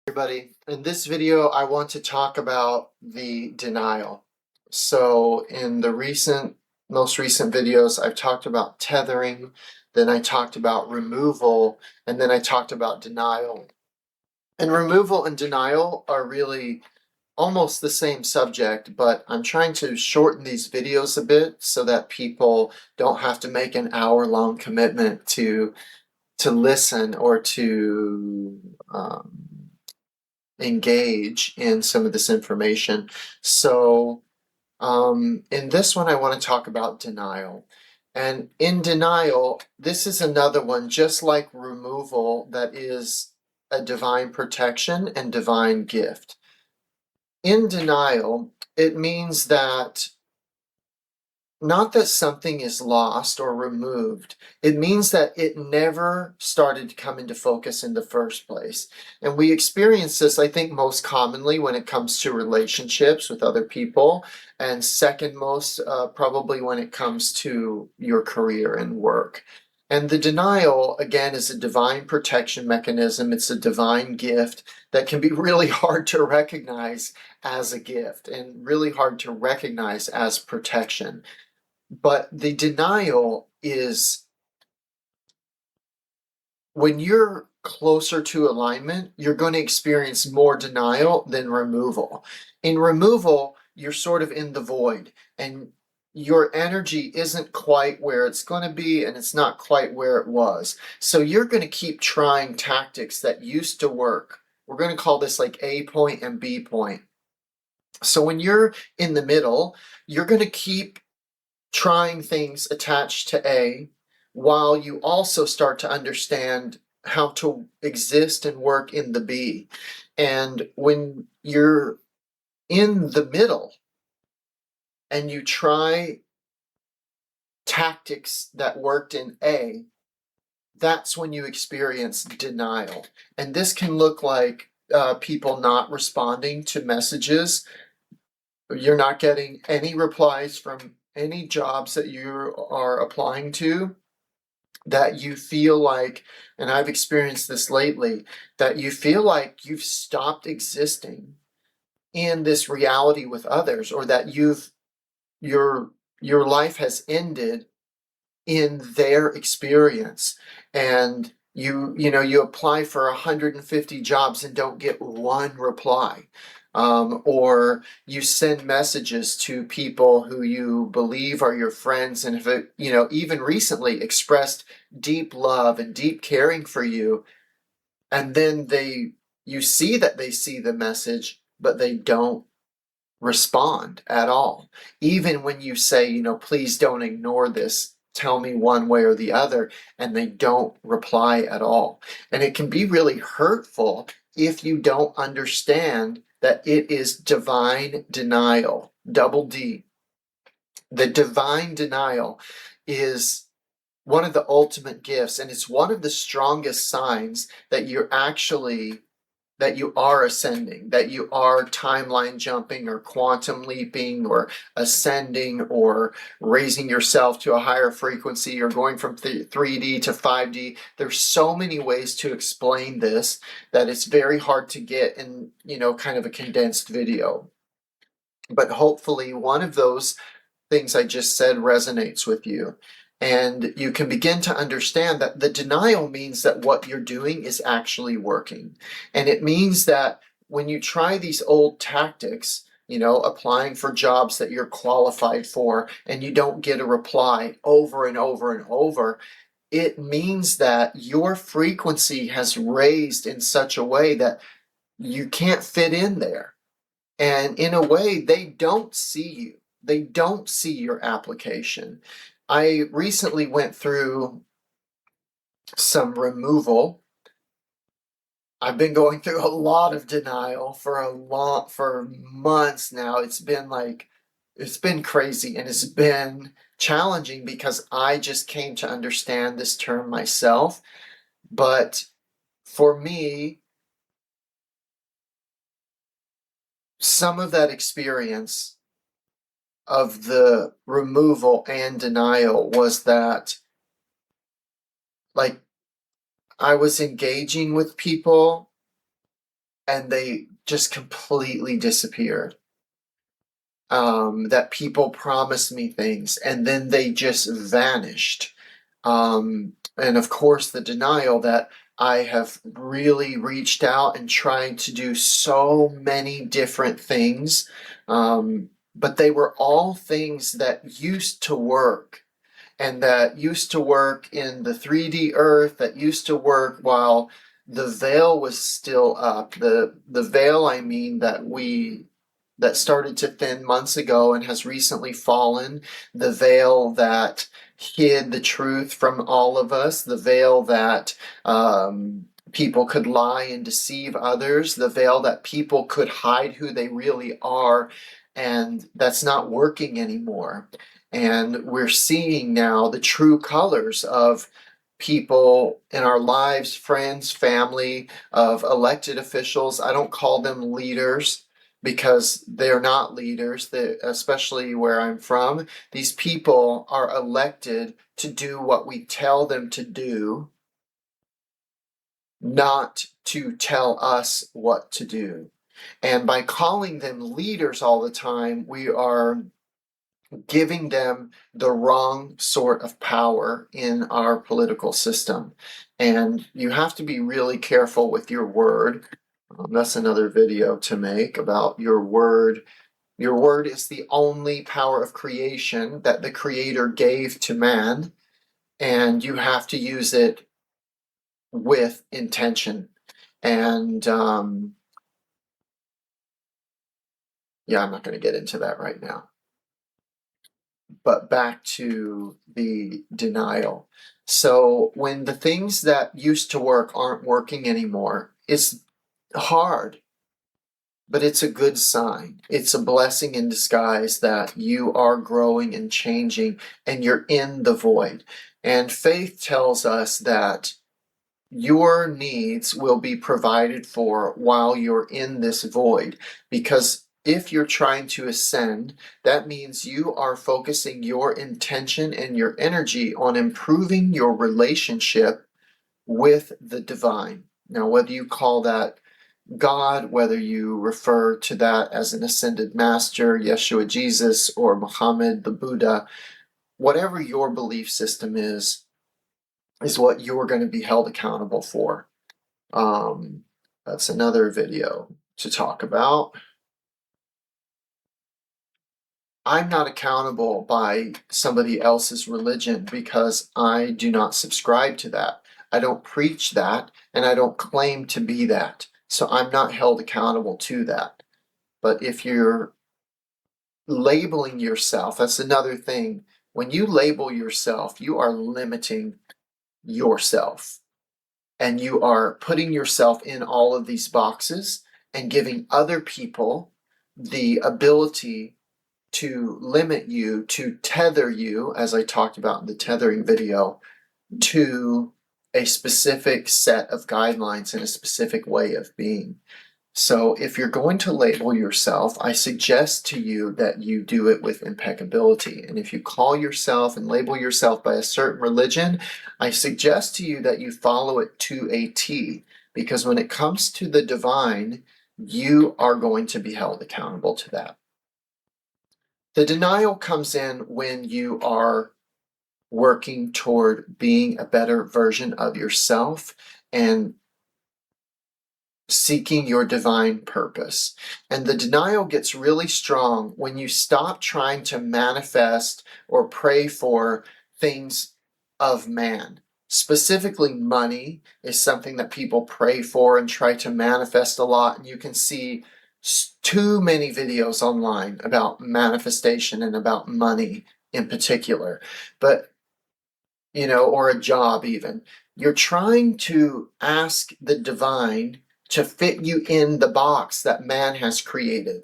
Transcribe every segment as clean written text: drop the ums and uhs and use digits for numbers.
Everybody, in this video I want to talk about the denial. So in the most recent videos I've talked about tethering, then I talked about removal, and then I talked about denial. And removal and denial are really almost the same subject, but I'm trying to shorten these videos a bit so that people don't have to make an hour-long commitment to listen or to engage in some of this information. So in this one, I want to talk about denial. And in denial, this is another one, just like removal, that is a divine protection and divine gift. In denial, it means that not that something is lost or removed. It means that it never started to come into focus in the first place. And we experience this, I think, most commonly when it comes to relationships with other people, and second most, probably when it comes to your career and work. And the denial, again, is a divine protection mechanism. It's a divine gift that can be really hard to recognize as a gift and really hard to recognize as protection. But the denial is when you're closer to alignment, you're going to experience more denial than removal. In removal, you're sort of in the void, and your energy isn't quite where it's going to be, and it's not quite where it was. So you're going to keep trying tactics that used to work. We're going to call this like A point and B point. So when you're in the middle, you're going to keep trying things attached to A while you also start to understand how to exist and work in the B. And when you're in the middle and you try tactics that worked in A, that's when you experience denial. And this can look like people not responding to messages. You're not getting any replies from any jobs that you are applying to, that you feel like, and I've experienced this lately, that you feel like you've stopped existing in this reality with others, or that your life has ended in their experience. And you apply for 150 jobs and don't get one reply. Or you send messages to people who you believe are your friends and have, even recently expressed deep love and deep caring for you, and then you see that they see the message, but they don't respond at all. Even when you say, please don't ignore this, tell me one way or the other, and they don't reply at all. And it can be really hurtful if you don't understand that it is divine denial, double D. The divine denial is one of the ultimate gifts, and it's one of the strongest signs that you are ascending, that you are timeline jumping or quantum leaping or ascending or raising yourself to a higher frequency or going from 3D to 5D. There's so many ways to explain this that it's very hard to get in, kind of a condensed video. But hopefully one of those things I just said resonates with you. And you can begin to understand that the denial means that what you're doing is actually working. And it means that when you try these old tactics, applying for jobs that you're qualified for, and you don't get a reply over and over and over, it means that your frequency has raised in such a way that you can't fit in there. And in a way, they don't see you. They don't see your application. I recently went through some removal. I've been going through a lot of denial for months now. It's been crazy, and it's been challenging because I just came to understand this term myself. But for me, some of that experience of the removal and denial was that, like, I was engaging with people and they just completely disappeared. That people promised me things and then they just vanished. And of course, the denial that I have really reached out and tried to do so many different things, but they were all things that used to work, and that used to work in the 3D earth, that used to work while the veil was still up. The veil, I mean, that started to thin months ago and has recently fallen. The veil that hid the truth from all of us. The veil that people could lie and deceive others. The veil that people could hide who they really are. And that's not working anymore. And we're seeing now the true colors of people in our lives, friends, family, of elected officials. I don't call them leaders because they're not leaders, especially where I'm from. These people are elected to do what we tell them to do, not to tell us what to do. And by calling them leaders all the time, we are giving them the wrong sort of power in our political system. And you have to be really careful with your word. That's another video to make about your word. Your word is the only power of creation that the Creator gave to man, and you have to use it with intention. And yeah, I'm not going to get into that right now. But back to the denial. So when the things that used to work aren't working anymore, it's hard, but it's a good sign. It's a blessing in disguise that you are growing and changing and you're in the void. And faith tells us that your needs will be provided for while you're in this void, because if you're trying to ascend, that means you are focusing your intention and your energy on improving your relationship with the divine. Now, whether you call that God, whether you refer to that as an ascended master, Yeshua Jesus, or Muhammad, the Buddha, whatever your belief system is what you're going to be held accountable for. That's another video to talk about. I'm not accountable by somebody else's religion because I do not subscribe to that. I don't preach that, and I don't claim to be that. So I'm not held accountable to that. But if you're labeling yourself, that's another thing. When you label yourself, you are limiting yourself. And you are putting yourself in all of these boxes and giving other people the ability to limit you, to tether you, as I talked about in the tethering video, to a specific set of guidelines and a specific way of being. So if you're going to label yourself, I suggest to you that you do it with impeccability. And if you call yourself and label yourself by a certain religion, I suggest to you that you follow it to a T. Because when it comes to the divine, you are going to be held accountable to that. The denial comes in when you are working toward being a better version of yourself and seeking your divine purpose. And the denial gets really strong when you stop trying to manifest or pray for things of man. Specifically, money is something that people pray for and try to manifest a lot. And you can see too many videos online about manifestation and about money in particular. But or a job even. You're trying to ask the divine to fit you in the box that man has created.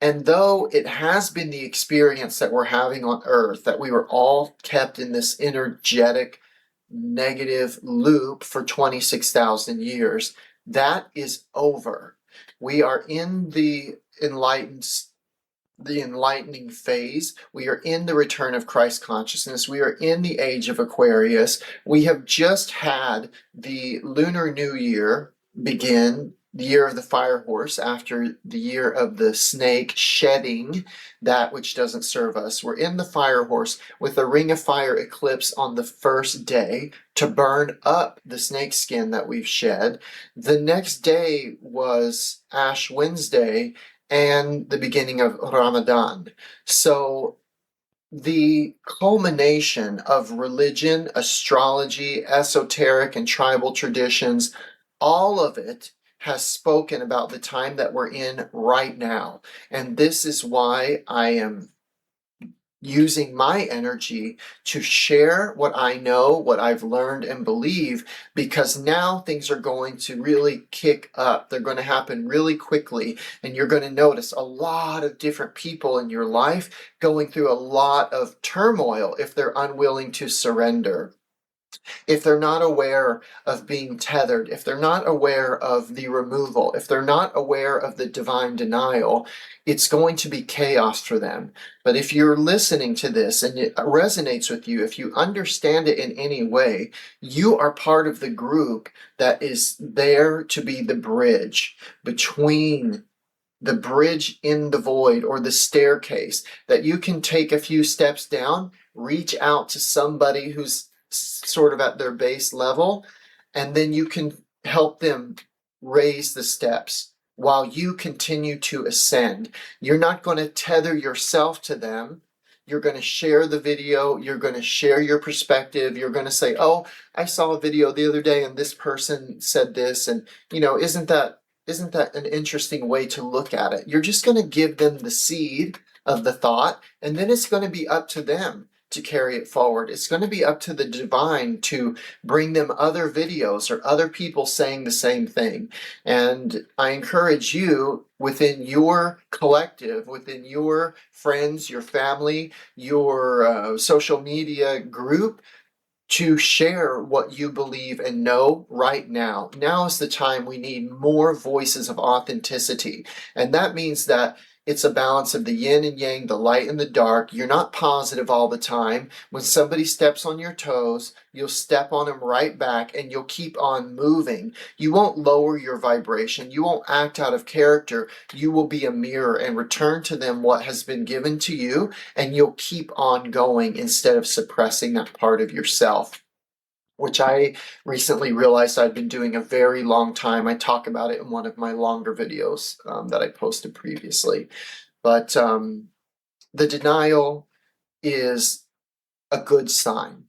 And though it has been the experience that we're having on earth, that we were all kept in this energetic negative loop for 26,000 years, that is over. We are in the enlightening phase. We are in the return of Christ consciousness. We are in the age of Aquarius. We have just had the Lunar New Year begin the year of the fire horse, after the year of the snake shedding that which doesn't serve us. We're in the fire horse with a ring of fire eclipse on the first day to burn up the snake skin that we've shed. The next day was Ash Wednesday and the beginning of Ramadan. So the culmination of religion, astrology, esoteric, and tribal traditions, all of it has spoken about the time that we're in right now. And this is why I am using my energy to share what I know, what I've learned and believe, because now things are going to really kick up. They're going to happen really quickly, and you're going to notice a lot of different people in your life going through a lot of turmoil if they're unwilling to surrender. If they're not aware of being tethered, if they're not aware of the removal, if they're not aware of the divine denial, it's going to be chaos for them. But if you're listening to this and it resonates with you, if you understand it in any way, you are part of the group that is there to be the bridge between the bridge in the void, or the staircase, that you can take a few steps down, reach out to somebody who's sort of at their base level, and then you can help them raise the steps while you continue to ascend. You're not going to tether yourself to them. You're going to share the video. You're going to share your perspective. You're going to say, oh, I saw a video the other day and this person said this. And, isn't that an interesting way to look at it? You're just going to give them the seed of the thought, and then it's going to be up to them to carry it forward. It's going to be up to the divine to bring them other videos or other people saying the same thing. And I encourage you, within your collective, within your friends, your family, your social media group, to share what you believe and know right now. Now is the time we need more voices of authenticity. And that means that it's a balance of the yin and yang, the light and the dark. You're not positive all the time. When somebody steps on your toes, you'll step on them right back, and you'll keep on moving. You won't lower your vibration. You won't act out of character. You will be a mirror and return to them what has been given to you, and you'll keep on going instead of suppressing that part of yourself, which I recently realized I'd been doing a very long time. I talk about it in one of my longer videos that I posted previously. But the denial is a good sign.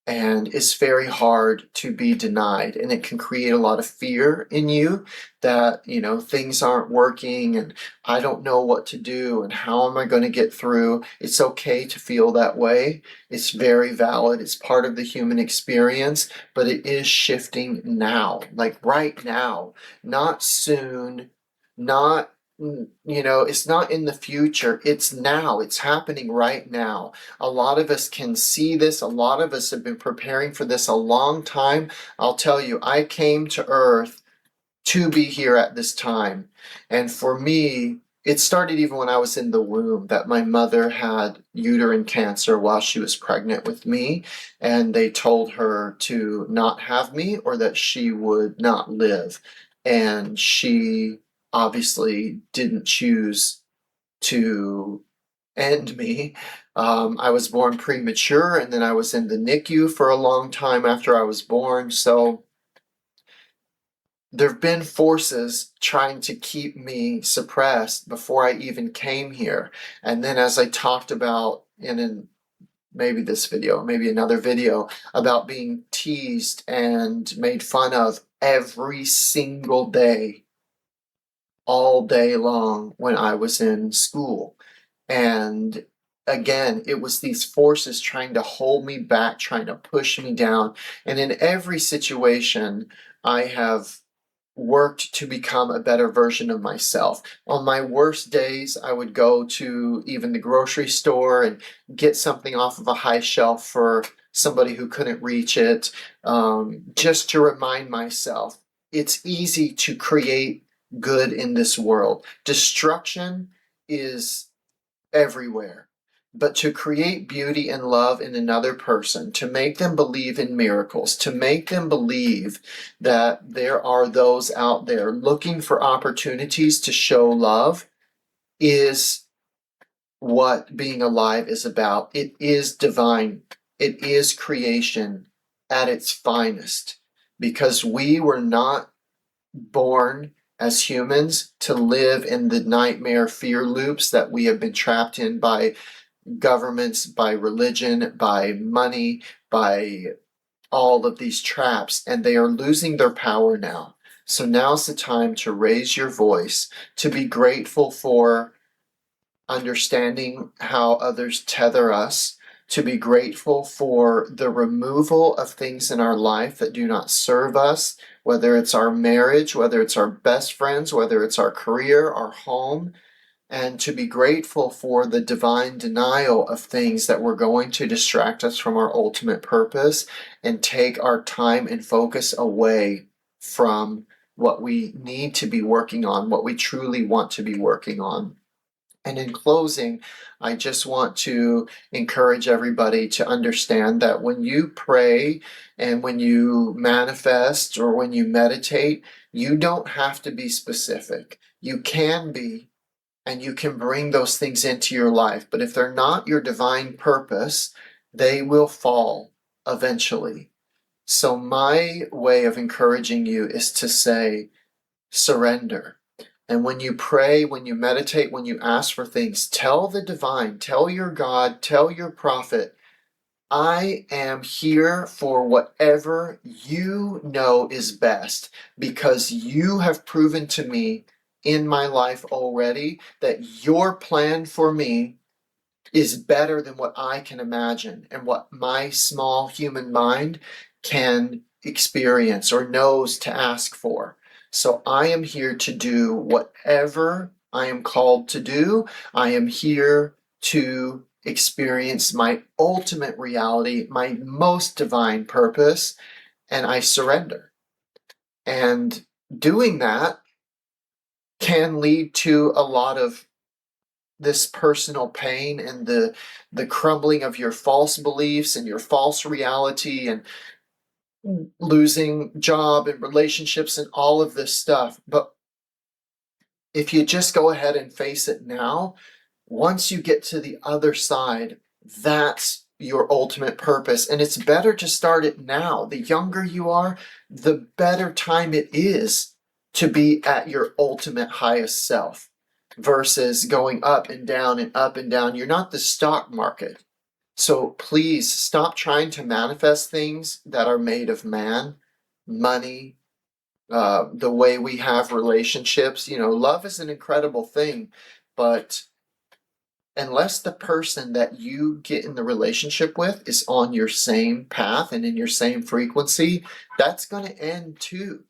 And it's very hard to be denied, and it can create a lot of fear in you that, things aren't working and I don't know what to do and how am I going to get through. It's okay to feel that way. It's very valid. It's part of the human experience, but it is shifting now, like right now, not soon, not it's not in the future. It's now. It's happening right now. A lot of us can see this. A lot of us have been preparing for this a long time. I'll tell you, I came to Earth to be here at this time. And for me, it started even when I was in the womb, that my mother had uterine cancer while she was pregnant with me. And they told her to not have me or that she would not live. And she obviously didn't choose to end me. I was born premature, and then I was in the NICU for a long time after I was born. So there have been forces trying to keep me suppressed before I even came here. And then, as I talked about in maybe this video, maybe another video, about being teased and made fun of every single day, all day long when I was in school. And again, it was these forces trying to hold me back, trying to push me down. And in every situation, I have worked to become a better version of myself. On my worst days, I would go to even the grocery store and get something off of a high shelf for somebody who couldn't reach it, just to remind myself it's easy to create good in this world. Destruction is everywhere. but to create beauty and love in another person, to make them believe in miracles, to make them believe that there are those out there looking for opportunities to show love, is what being alive is about. It is divine. It is creation at its finest, because we were not born as humans to live in the nightmare fear loops that we have been trapped in by governments, by religion, by money, by all of these traps, and they are losing their power now. So now's the time to raise your voice, to be grateful for understanding how others tether us, to be grateful for the removal of things in our life that do not serve us, whether it's our marriage, whether it's our best friends, whether it's our career, our home, and to be grateful for the divine denial of things that were going to distract us from our ultimate purpose and take our time and focus away from what we need to be working on, what we truly want to be working on. And in closing, I just want to encourage everybody to understand that when you pray and when you manifest or when you meditate, you don't have to be specific. You can be, and you can bring those things into your life. But if they're not your divine purpose, they will fall eventually. So my way of encouraging you is to say, surrender. And when you pray, when you meditate, when you ask for things, tell the divine, tell your God, tell your prophet, I am here for whatever you know is best, because you have proven to me in my life already that your plan for me is better than what I can imagine and what my small human mind can experience or knows to ask for. So I am here to do whatever I am called to do. I am here to experience my ultimate reality, my most divine purpose, and I surrender. And doing that can lead to a lot of this personal pain and the crumbling of your false beliefs and your false reality and losing job and relationships and all of this stuff. But if you just go ahead and face it now, once you get to the other side, that's your ultimate purpose. And it's better to start it now. The younger you are, the better time it is to be at your ultimate highest self versus going up and down and up and down. You're not the stock market. So please stop trying to manifest things that are made of man, money, the way we have relationships. You know, love is an incredible thing, but unless the person that you get in the relationship with is on your same path and in your same frequency, that's going to end too.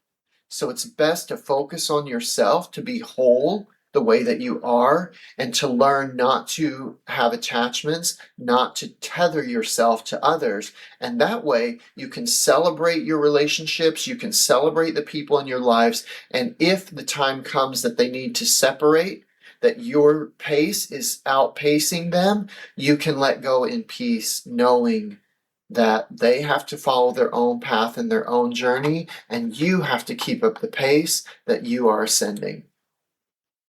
So it's best to focus on yourself, to be whole the way that you are, and to learn not to have attachments, not to tether yourself to others. And that way you can celebrate your relationships, you can celebrate the people in your lives, and if the time comes that they need to separate, that your pace is outpacing them, you can let go in peace, knowing that they have to follow their own path and their own journey, and you have to keep up the pace that you are ascending.